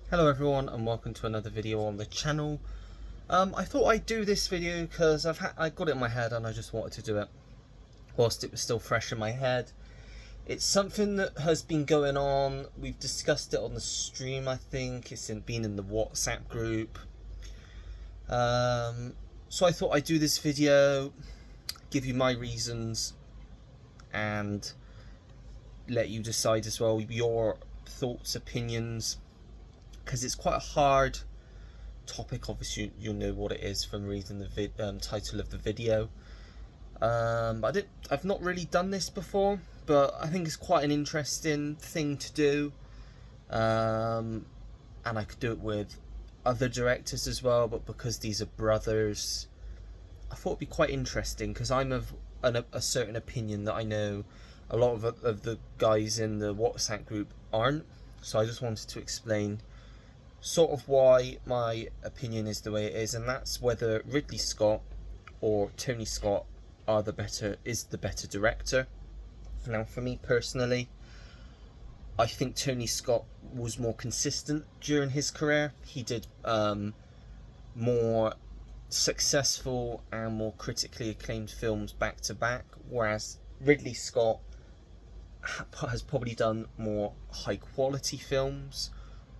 Hello everyone and welcome to another video on the channel. I thought I'd do this video because I got it in my head and I just wanted to do it whilst it was still fresh in my head. It's something that has been going on. We've discussed it on the stream, I think. It's been in the WhatsApp group. So I thought I'd do this video, give you my reasons and let you decide as well your thoughts, opinions, because it's quite a hard topic. Obviously you'll know what it is from reading the title of the video. I've not really done this before, but I think it's quite an interesting thing to do, and I could do it with other directors as well, but because these are brothers I thought it'd be quite interesting, because I'm of a certain opinion that I know a lot of the guys in the WhatsApp group aren't. So I just wanted to explain sort of why my opinion is the way it is, and that's whether Ridley Scott or Tony Scott is the better director. Now for me personally, I think Tony Scott was more consistent during his career. He did more successful and more critically acclaimed films back to back, whereas Ridley Scott has probably done more high quality films,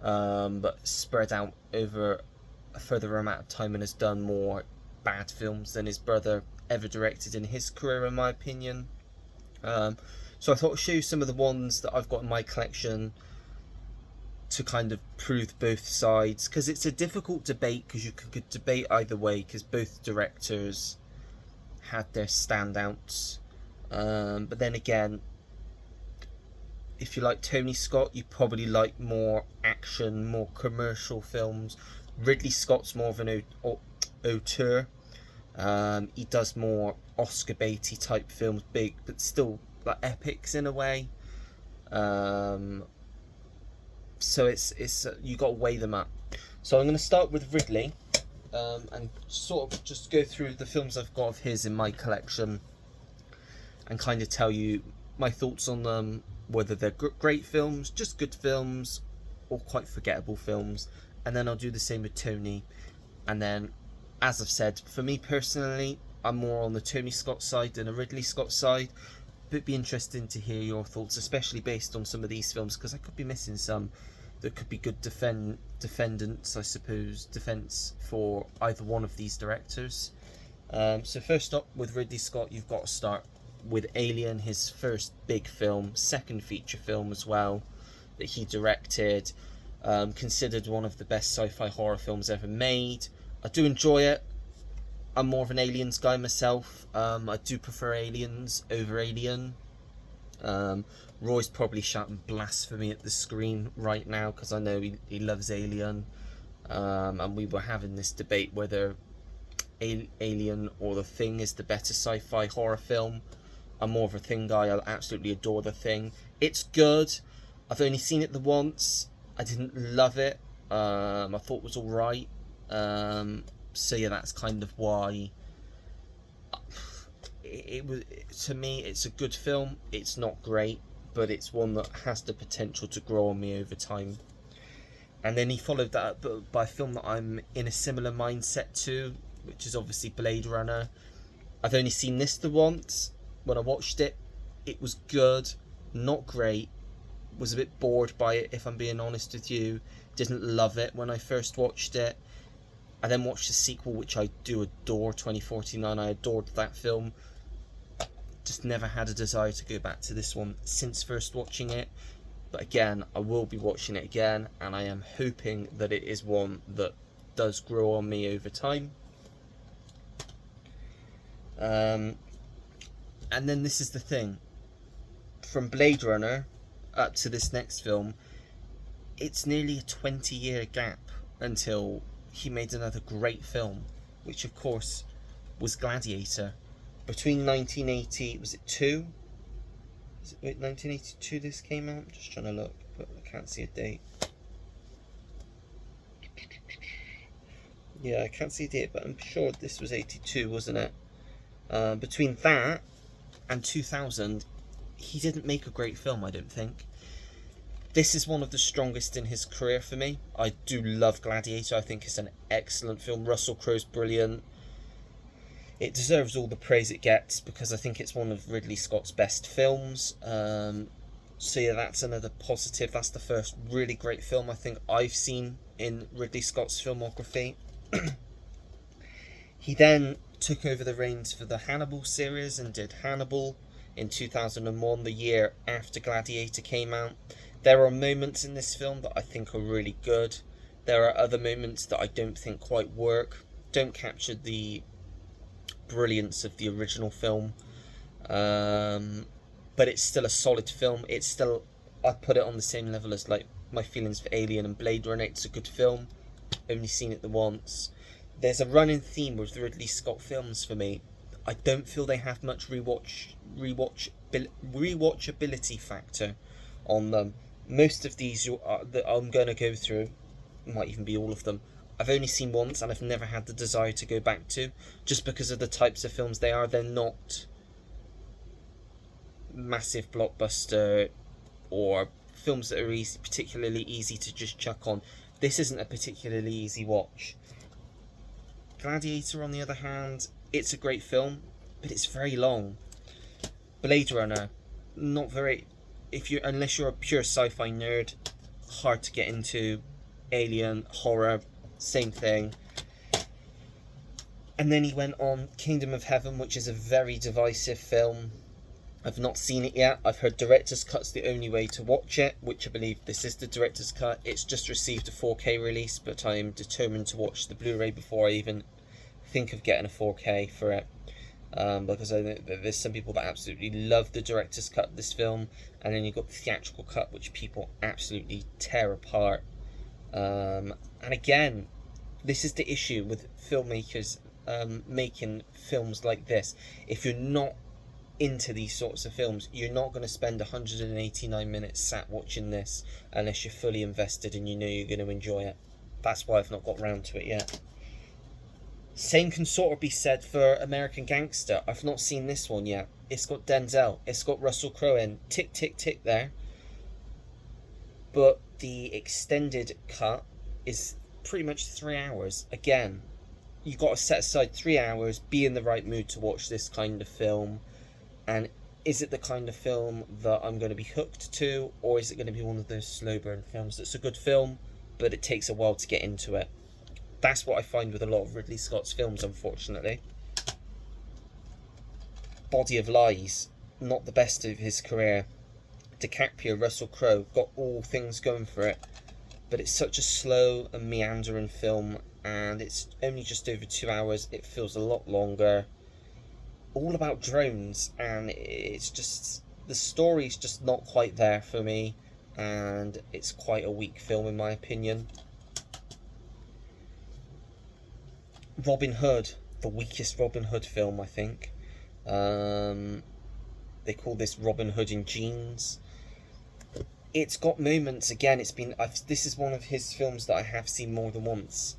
but spread out over a further amount of time, and has done more bad films than his brother ever directed in his career, in my opinion. So I thought I'd show you some of the ones that I've got in my collection to kind of prove both sides, because it's a difficult debate, because you could debate either way, because both directors had their standouts. But then again, if you like Tony Scott, you probably like more action, more commercial films. Ridley Scott's more of an auteur. He does more Oscar baity type films, big but still like epics in a way. So it's you got to weigh them up. So I'm going to start with Ridley, and sort of just go through the films I've got of his in my collection, and kind of tell you my thoughts on them, whether they're great films, just good films, or quite forgettable films. And then I'll do the same with Tony. And then, as I've said, for me personally, I'm more on the Tony Scott side than a Ridley Scott side. But it'd be interesting to hear your thoughts, especially based on some of these films, because I could be missing some that could be good defendants, I suppose, defense for either one of these directors. So first up with Ridley Scott, you've got to start with Alien, his first big film, second feature film as well, that he directed. Considered one of the best sci-fi horror films ever made. I do enjoy it. I'm more of an Aliens guy myself. I do prefer Aliens over Alien. Roy's probably shouting blasphemy at the screen right now, because I know he loves Alien. And we were having this debate whether Alien or The Thing is the better sci-fi horror film. I'm more of a Thing guy. I absolutely adore The Thing. It's good. I've only seen it the once. I didn't love it. I thought it was alright. So yeah, that's kind of why it was. To me, it's a good film. It's not great, but it's one that has the potential to grow on me over time. And then he followed that up by a film that I'm in a similar mindset to, which is obviously Blade Runner. I've only seen this the once. When I watched it, it was good, not great. Was a bit bored by it, if I'm being honest with you. Didn't love it when I first watched it. I then watched the sequel, which I do adore, 2049. I adored that film. Just never had a desire to go back to this one since first watching it. But again, I will be watching it again, and I am hoping that it is one that does grow on me over time. And then this is the thing. From Blade Runner up to this next film, it's nearly a 20-year gap until he made another great film, which of course was Gladiator. Between 1980, was it 2? Wait, 1982 this came out? I'm just trying to look, but I can't see a date. Yeah, I can't see a date, but I'm sure this was 82, wasn't it? Between that and 2000, he didn't make a great film, I don't think. This is one of the strongest in his career for me. I do love Gladiator. I think it's an excellent film. Russell Crowe's brilliant. It deserves all the praise it gets because I think it's one of Ridley Scott's best films. So yeah, that's another positive. That's the first really great film I think I've seen in Ridley Scott's filmography. He then took over the reins for the Hannibal series and did Hannibal in 2001, the year after Gladiator came out. There are moments in this film that I think are really good. There are other moments that I don't think quite work, don't capture the brilliance of the original film. But it's still a solid film. It's still, I'd put it on the same level as like my feelings for Alien and Blade Runner. It's a good film. Only seen it the once. There's a running theme with the Ridley Scott films for me. I don't feel they have much rewatchability factor on them. Most of these that I'm going to go through, might even be all of them, I've only seen once and I've never had the desire to go back to, just because of the types of films they are. They're not massive blockbuster or films that are particularly easy to just chuck on. This isn't a particularly easy watch. Gladiator, on the other hand, it's a great film, but it's very long. Blade Runner, not very. Unless you're a pure sci-fi nerd, hard to get into. Alien, horror, same thing. And then he went on Kingdom of Heaven, which is a very divisive film. I've not seen it yet. I've heard director's cut's the only way to watch it, which I believe this is the director's cut. It's just received a 4K release, but I am determined to watch the Blu-ray before I even think of getting a 4K for it. Because I know that there's some people that absolutely love the director's cut of this film, and then you've got the theatrical cut, which people absolutely tear apart. And again, this is the issue with filmmakers making films like this. If you're not into these sorts of films, you're not going to spend 189 minutes sat watching this unless you're fully invested and you know you're going to enjoy it. That's why I've not got round to it yet. Same can sort of be said for American Gangster. I've not seen this one yet. It's got Denzel, it's got Russell Crowe in. Tick, tick, tick there. But the extended cut is pretty much 3 hours. Again, you've got to set aside 3 hours, be in the right mood to watch this kind of film. And is it the kind of film that I'm going to be hooked to, or is it going to be one of those slow burn films that's a good film, but it takes a while to get into it? That's what I find with a lot of Ridley Scott's films, unfortunately. Body of Lies, not the best of his career. DiCaprio, Russell Crowe, got all things going for it, but it's such a slow and meandering film, and it's only just over 2 hours. It feels a lot longer. All about drones, and it's just, the story's just not quite there for me, and it's quite a weak film in my opinion. Robin Hood, the weakest Robin Hood film, I think. They call this Robin Hood in Jeans. It's got moments, again, this is one of his films that I have seen more than once,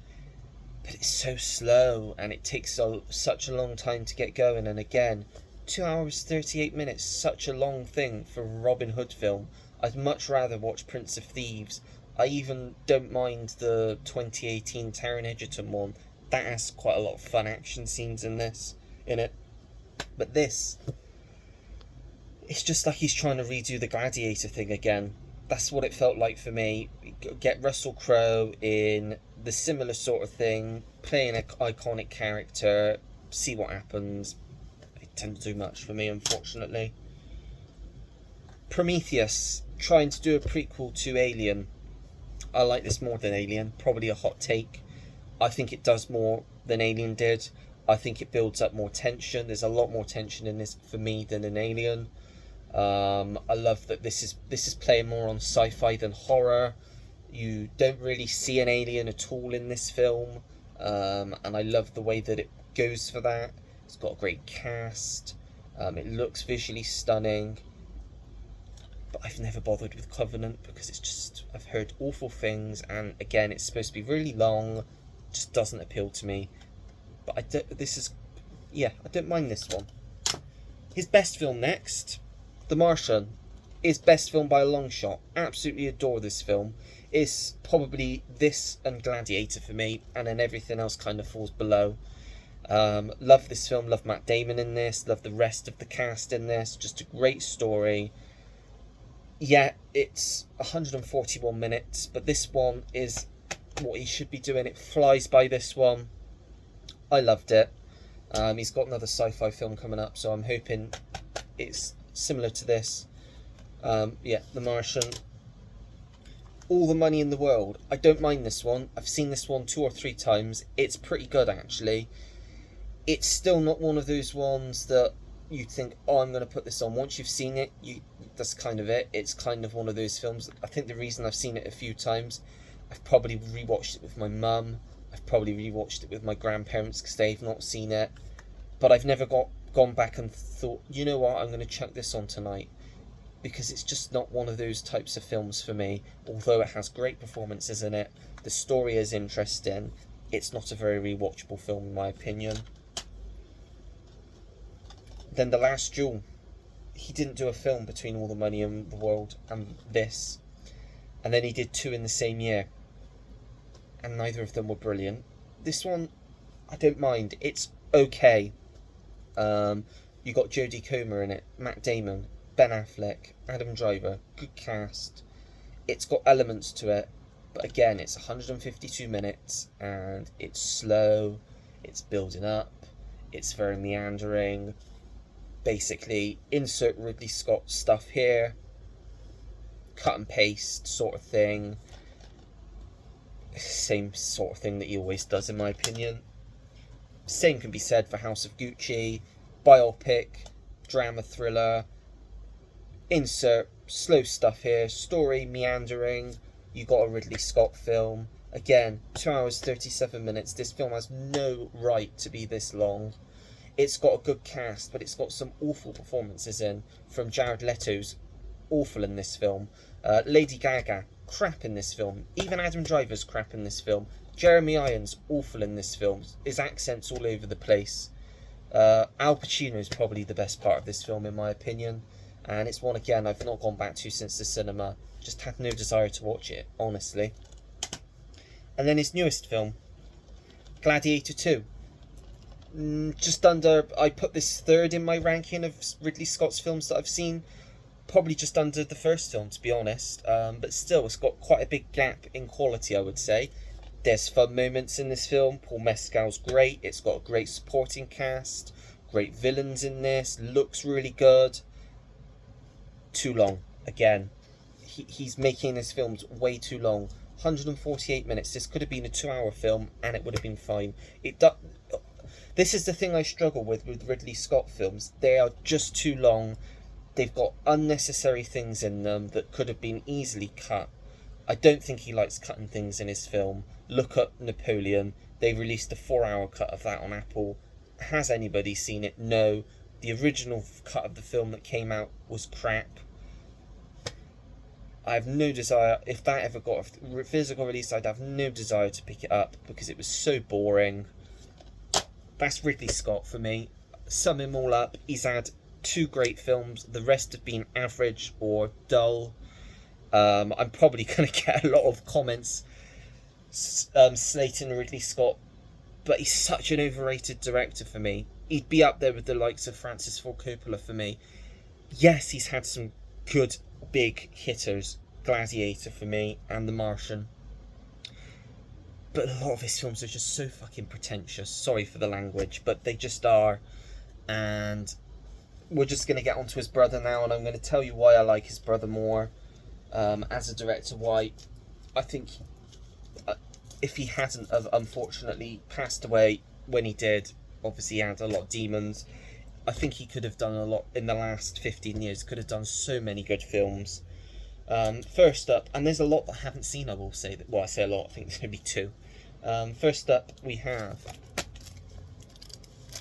but it's so slow and it takes such a long time to get going. And again, 2 hours 38 minutes, such a long thing for a Robin Hood film. I'd much rather watch Prince of Thieves. I even don't mind the 2018 Taron Egerton one. That has quite a lot of fun action scenes in it. But this, it's just like he's trying to redo the Gladiator thing again. That's what it felt like for me. Get Russell Crowe in the similar sort of thing, playing an iconic character, see what happens. It didn't do much for me, unfortunately. Prometheus, trying to do a prequel to Alien. I like this more than Alien, probably a hot take. I think it does more than Alien did. I think it builds up more tension. There's a lot more tension in this for me than in Alien. I love that this is playing more on sci-fi than horror. You don't really see an alien at all in this film, and I love the way that it goes for that. It's got a great cast. It looks visually stunning. But I've never bothered with Covenant because it's just, I've heard awful things, and again, it's supposed to be really long. Just doesn't appeal to me. But I don't mind this one. His best film next, The Martian. is best film by a long shot. Absolutely adore this film. It's probably this and Gladiator for me, and then everything else kind of falls below. Love this film, love Matt Damon in this, love the rest of the cast in this. Just a great story. Yeah, it's 141 minutes, but this one is what he should be doing. It flies by, this one. I loved it. He's got another sci-fi film coming up, so I'm hoping it's similar to this. Yeah, The Martian. All the money in the world. I don't mind this one. I've seen this one 2 or 3 times. It's pretty good, actually. It's still not one of those ones that you'd think, oh, I'm going to put this on. Once you've seen it, that's kind of it. It's kind of one of those films. I think the reason I've seen it a few times, I've probably rewatched it with my mum. I've probably rewatched it with my grandparents because they've not seen it. But I've never gone back and thought, you know what, I'm going to chuck this on tonight. Because it's just not one of those types of films for me. Although it has great performances in it, the story is interesting, it's not a very rewatchable film in my opinion. Then The Last Duel. He didn't do a film between All the Money in the World and this. And then he did 2 in the same year. And neither of them were brilliant. This one, I don't mind. It's okay. You got Jodie Comer in it, Matt Damon, Ben Affleck, Adam Driver, good cast. It's got elements to it, but again, it's 152 minutes, and it's slow, it's building up, it's very meandering. Basically, insert Ridley Scott stuff here, cut and paste sort of thing. Same sort of thing that he always does, in my opinion. Same can be said for House of Gucci, biopic, drama thriller. Insert slow stuff here, story meandering. You got a Ridley Scott film. Again, 2 hours 37 minutes. This film has no right to be this long. It's got a good cast, but it's got some awful performances in. From Jared Leto's awful in this film. Lady Gaga, crap in this film. Even Adam Driver's crap in this film. Jeremy Irons, awful in this film. His accent's all over the place. Al Pacino's probably the best part of this film, in my opinion. And it's one, again, I've not gone back to since the cinema. Just had no desire to watch it, honestly. And then his newest film, Gladiator 2. Just under, I put this 3rd in my ranking of Ridley Scott's films that I've seen. Probably just under the first film, to be honest. But still, it's got quite a big gap in quality, I would say. There's fun moments in this film. Paul Mescal's great. It's got a great supporting cast. Great villains in this. Looks really good. Too long. Again, he's making his films way too long. 148 minutes. This could have been a 2-hour film and it would have been fine. This is the thing I struggle with Ridley Scott films. They are just too long. They've got unnecessary things in them that could have been easily cut. I don't think he likes cutting things in his film. Look at Napoleon. They released a 4-hour cut of that on Apple. Has anybody seen it? No. The original cut of the film that came out was crap. I have no desire, if that ever got a physical release, I'd have no desire to pick it up because it was so boring. That's Ridley Scott for me. Sum him all up, he's had 2 great films. The rest have been average or dull. I'm probably going to get a lot of comments slating Ridley Scott, but he's such an overrated director for me. He'd be up there with the likes of Francis Ford Coppola for me. Yes, he's had some good big hitters, Gladiator for me, and The Martian. But a lot of his films are just so fucking pretentious. Sorry for the language, but they just are. And we're just going to get onto his brother now, and I'm going to tell you why I like his brother more. As a director, why I think if he hadn't have unfortunately passed away when he did, obviously he had a lot of demons, I think he could have done a lot in the last 15 years, could have done so many good films. First up, and there's a lot that I haven't seen, I will say, that, well, I say a lot, I think there's maybe 2. First up, we have,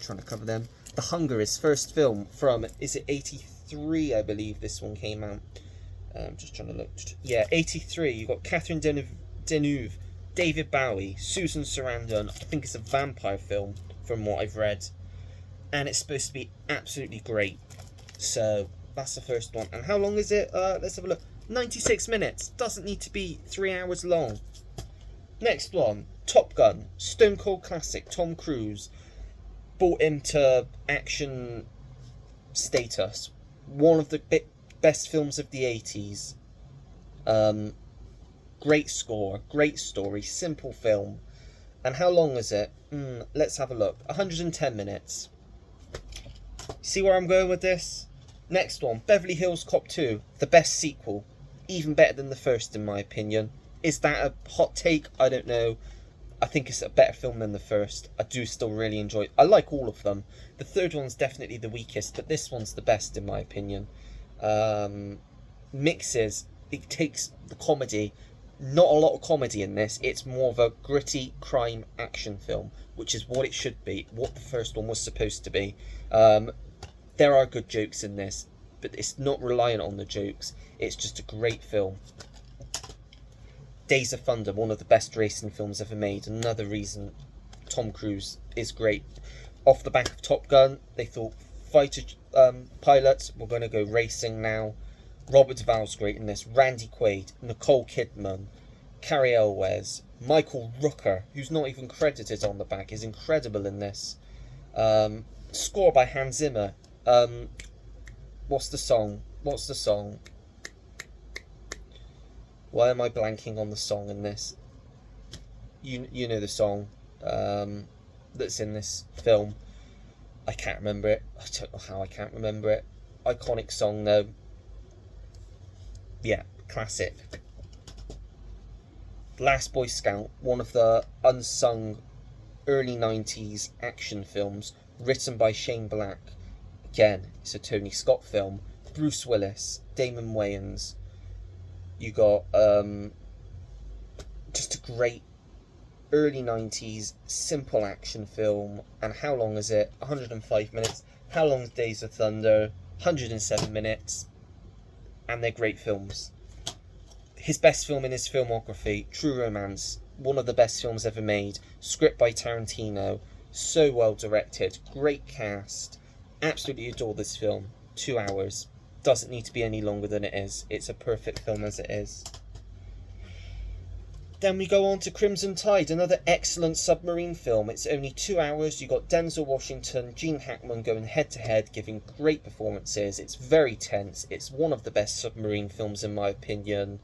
trying to cover them, The Hunger, his first film from, is it 83, I believe this one came out. Just trying to look. Yeah, 83. You've got Catherine Deneuve, David Bowie, Susan Sarandon. I think it's a vampire film from what I've read. And it's supposed to be absolutely great. So, That's the first one. And how long is it? Let's have a look. 96 minutes. Doesn't need to be 3 hours long. Next one, Top Gun. Stone Cold classic. Tom Cruise brought him to action status. One of the best films of the 80s. Great score, great story, simple film. And how long is it? Let's have a look. 110 minutes. See where I'm going with this? Next one, Beverly Hills Cop 2, the best sequel. Even better than the first, in my opinion. Is that a hot take? I don't know. I think it's a better film than the first. I do still really enjoy it. I like all of them. The third one's definitely the weakest, but this one's the best, in my opinion. Mixes, it takes the comedy. Not a lot of comedy in this. It's more of a gritty crime action film, which is what it should be, what the first one was supposed to be. There are good jokes in this, but it's not reliant on the jokes. It's just a great film. Days of Thunder, one of the best racing films ever made. Another reason Tom Cruise is great. Off the back of Top Gun, they thought fighter pilots, we're going to go racing now. Robert Duvall's great in this. Randy Quaid, Nicole Kidman, Carrie Elwes, Michael Rooker, who's not even credited on the back, is incredible in this. Score by Hans Zimmer. What's the song? Why am I blanking on the song in this? You know the song that's in this film. I can't remember it. I don't know how I can't remember it. Iconic song though. Yeah, classic. Last Boy Scout, one of the unsung early 90s action films, written by Shane Black. Again, it's a Tony Scott film. Bruce Willis, Damon Wayans. You got just a great early 90s simple action film. And how long is it? 105 minutes. How long is Days of Thunder? 107 minutes. And they're great films. His best film in his filmography, True Romance, one of the best films ever made. Script by Tarantino, so well directed, great cast. Absolutely adore this film. 2 hours. Doesn't need to be any longer than it is. It's a perfect film as it is. Then we go on to Crimson Tide, another excellent submarine film. It's only 2 hours. You got Denzel Washington, Gene Hackman going head to head, giving great performances. It's very tense. It's one of the best submarine films in my opinion.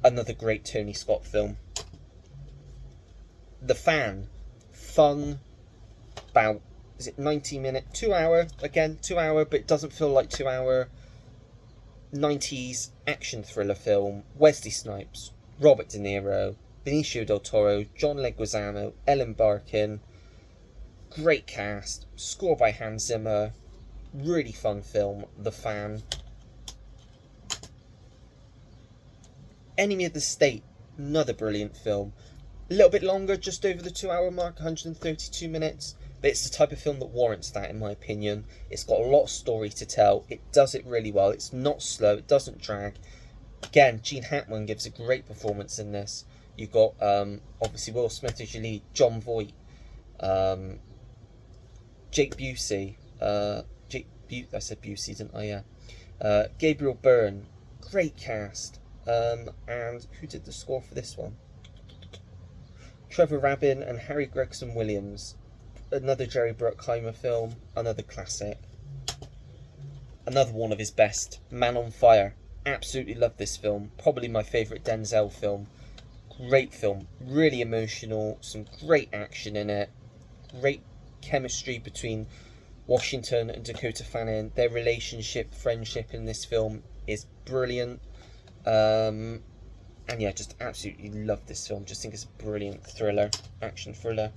Another great Tony Scott film. The Fan, fun, about, is it 90 minute, 2 hour, again 2 hour, but it doesn't feel like 2 hour. 90s action thriller film. Wesley Snipes, Robert De Niro, Benicio del Toro, John Leguizamo, Ellen Barkin. Great cast. Score by Hans Zimmer. Really fun film. The Fan. Enemy of the State. Another brilliant film. A little bit longer, just over the 2 hour mark, 132 minutes. But it's the type of film that warrants that, in my opinion. It's got a lot of story to tell. It does it really well. It's not slow. It doesn't drag. Again, Gene Hackman gives a great performance in this. You've got, obviously, Will Smith as your lead, John Voight, Jake Busey, I said Busey, didn't I? Yeah. Gabriel Byrne, great cast. And who did the score for this one? Trevor Rabin and Harry Gregson Williams. Another Jerry Bruckheimer film, another classic. Another one of his best, Man on Fire. Absolutely love this film. Probably my favourite Denzel film. Great film. Really emotional. Some great action in it. Great chemistry between Washington and Dakota Fanning. Their relationship, friendship in this film is brilliant. And yeah, just absolutely love this film. Just think it's a brilliant thriller. Action thriller.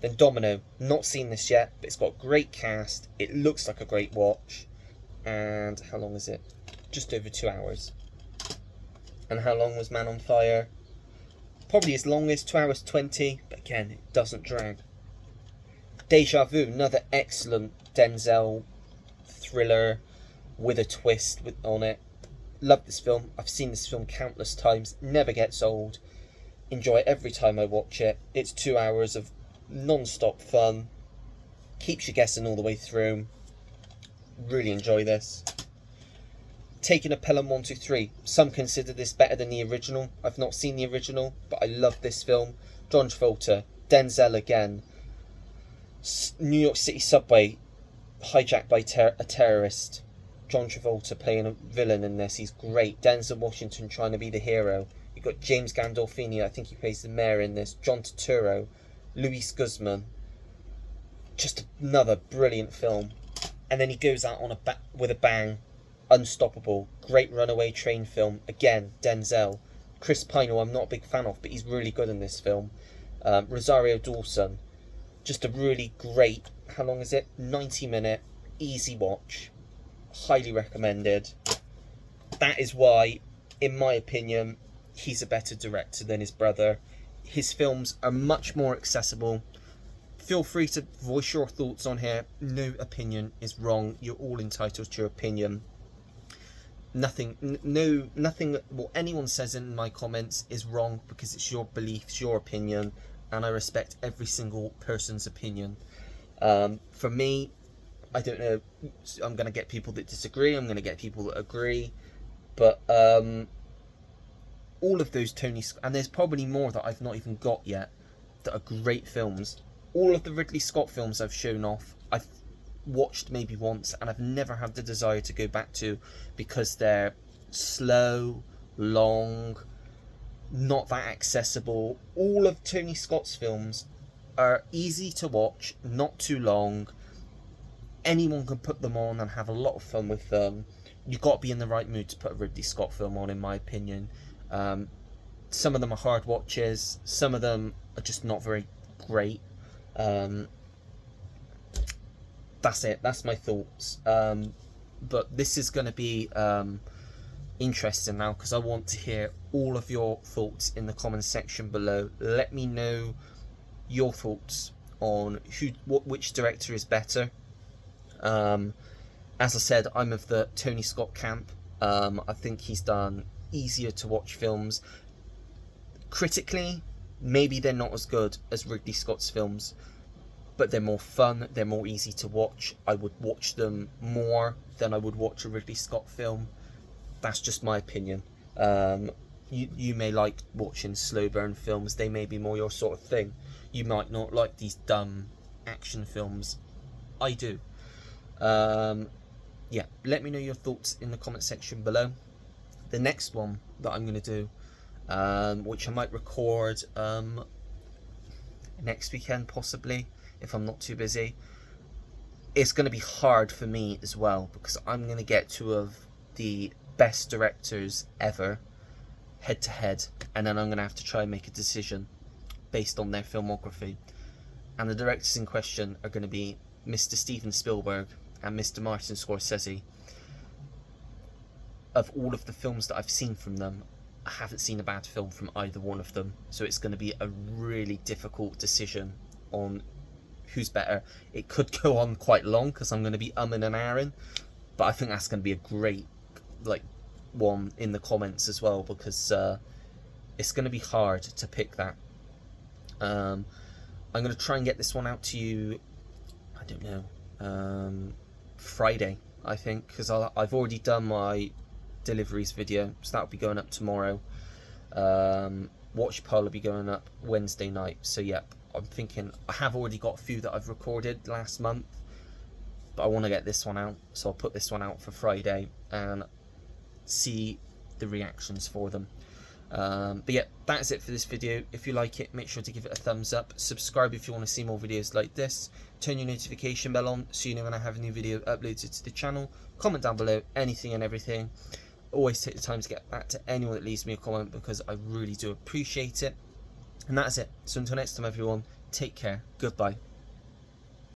Then Domino. Not seen this yet, but it's got a great cast. It looks like a great watch. And how long is it? Just over 2 hours. And how long was Man on Fire? Probably as long as 2 hours 20, but again, it doesn't drag. Deja Vu, another excellent Denzel thriller with a twist on it. Love this film. I've seen this film countless times. Never gets old. Enjoy it every time I watch it. It's 2 hours of non-stop fun. Keeps you guessing all the way through. Really enjoy this. Taking a Pelham 123. Some consider this better than the original. I've not seen the original, but I love this film. John Travolta, Denzel again. New York City subway hijacked by a terrorist. John Travolta playing a villain in this. He's great. Denzel Washington trying to be the hero. You've got James Gandolfini, I think he plays the mayor in this. John Turturro, Luis Guzman. Just another brilliant film. And then he goes out on with a bang. Unstoppable. Great runaway train film. Again, Denzel. Chris Pine, who I'm not a big fan of, but he's really good in this film. Rosario Dawson. Just a really great, how long is it? 90-minute, easy watch. Highly recommended. That is why, in my opinion, he's a better director than his brother. His films are much more accessible. Feel free to voice your thoughts on here. No opinion is wrong. You're all entitled to your opinion. Nothing what anyone says in my comments is wrong, because it's your beliefs, your opinion, and I respect every single person's opinion. For me, I don't know, I'm going to get people that disagree, I'm going to get people that agree, but all of those Tony Scott, and there's probably more that I've not even got yet, that are great films. All of the Ridley Scott films I've shown off, I've watched maybe once, and I've never had the desire to go back to, because they're slow, long, not that accessible. All of Tony Scott's films are easy to watch, not too long. Anyone can put them on and have a lot of fun with them. You've got to be in the right mood to put a Ridley Scott film on, in my opinion. Some of them are hard watches, some of them are just not very great. That's it, that's my thoughts. But this is going to be interesting now, because I want to hear all of your thoughts in the comment section below. Let me know your thoughts on which director is better. As I said, I'm of the Tony Scott camp. I think he's done easier to watch films. Critically, maybe they're not as good as Ridley Scott's films, but they're more fun, they're more easy to watch. I would watch them more than I would watch a Ridley Scott film. That's just my opinion. You may like watching slow burn films, they may be more your sort of thing. You might not like these dumb action films. I do. Yeah, let me know your thoughts in the comment section below. The next one that I'm going to do, which I might record next weekend possibly, if I'm not too busy. It's going to be hard for me as well, because I'm going to get two of the best directors ever head to head, and then I'm going to have to try and make a decision based on their filmography. And the directors in question are going to be Mr. Steven Spielberg and Mr. Martin Scorsese. Of all of the films that I've seen from them, I haven't seen a bad film from either one of them, so it's going to be a really difficult decision on who's better. It could go on quite long, because I'm going to be umming and ahhing, but I think that's going to be a great one in the comments as well, because it's going to be hard to pick that. I'm going to try and get this one out to you, I don't know, Friday, I think, because I've already done my deliveries video, so that'll be going up tomorrow. Watch Poll will be going up Wednesday night, so yeah, I'm thinking, I have already got a few that I've recorded last month, but I want to get this one out, so I'll put this one out for Friday and see the reactions for them. But yeah, that's it for this video. If you like it, make sure to give it a thumbs up, subscribe if you want to see more videos like this, turn your notification bell on so you know when I have a new video uploaded to the channel, comment down below anything and everything. Always take the time to get back to anyone that leaves me a comment, because I really do appreciate it. And that's it. So until next time everyone, take care, goodbye.